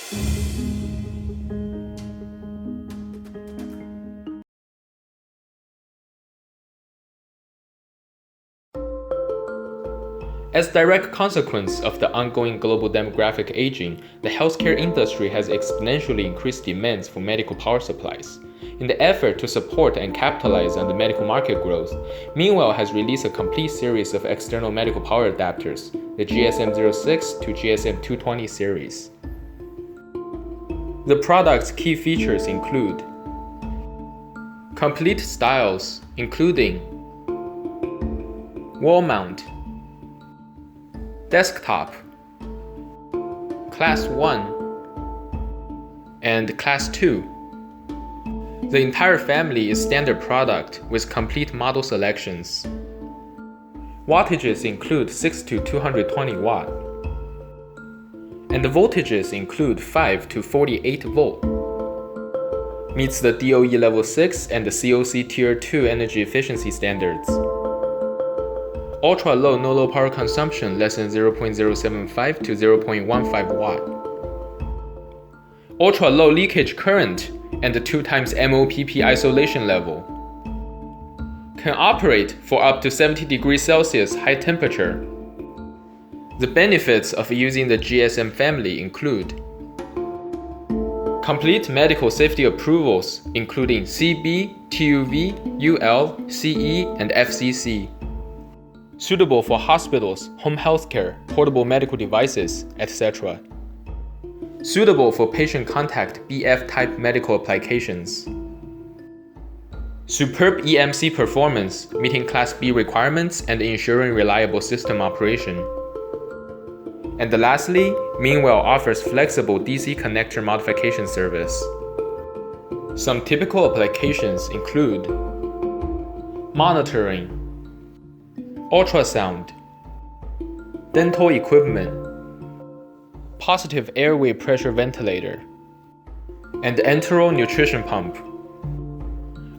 As a direct consequence of the ongoing global demographic aging, the healthcare industry has exponentially increased demands for medical power supplies. In the effort to support and capitalize on the medical market growth, Meanwell has released a complete series of external medical power adapters, the GSM 06 to GSM 220 series. The product's key features include complete styles, including wall mount, desktop, Class 1, and Class 2. The entire family is standard product with complete model selections. Wattages include 6 to 220 watt, and the voltages include 5 to 48 volt. Meets the DOE Level 6 and the COC Tier 2 energy efficiency standards. Ultra-low no-low power consumption less than 0.075 to 0.15 watt. Ultra-low leakage current and 2 times MOPP isolation level. Can operate for up to 70 degrees Celsius high temperature. The benefits of using the GSM family include complete medical safety approvals including CB, TUV, UL, CE, and FCC. Suitable for hospitals, home healthcare, portable medical devices, etc. Suitable for patient contact BF-type medical applications. Superb EMC performance, meeting Class B requirements and ensuring reliable system operation. And lastly, Meanwell offers flexible DC connector modification service. Some typical applications include monitoring, ultrasound, dental equipment, positive airway pressure ventilator, and Enteral nutrition pump.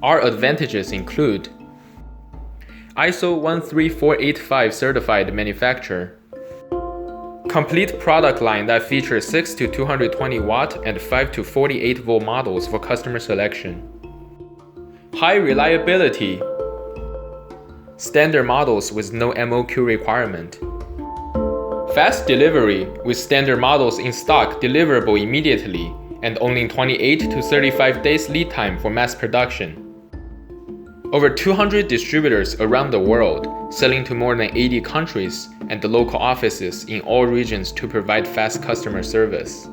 Our advantages include ISO 13485 certified manufacturer, complete product line that features 6 to 220 watt and 5 to 48 volt models for customer selection, high reliability, standard models with no MOQ requirement, fast delivery with standard models in stock deliverable immediately and only 28 to 35 days lead time for mass production. Over 200 distributors around the world, selling to more than 80 countries and the local offices in all regions to provide fast customer service.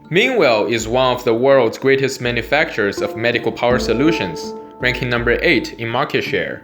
Meanwell is one of the world's greatest manufacturers of medical power solutions, ranking number 8 in market share.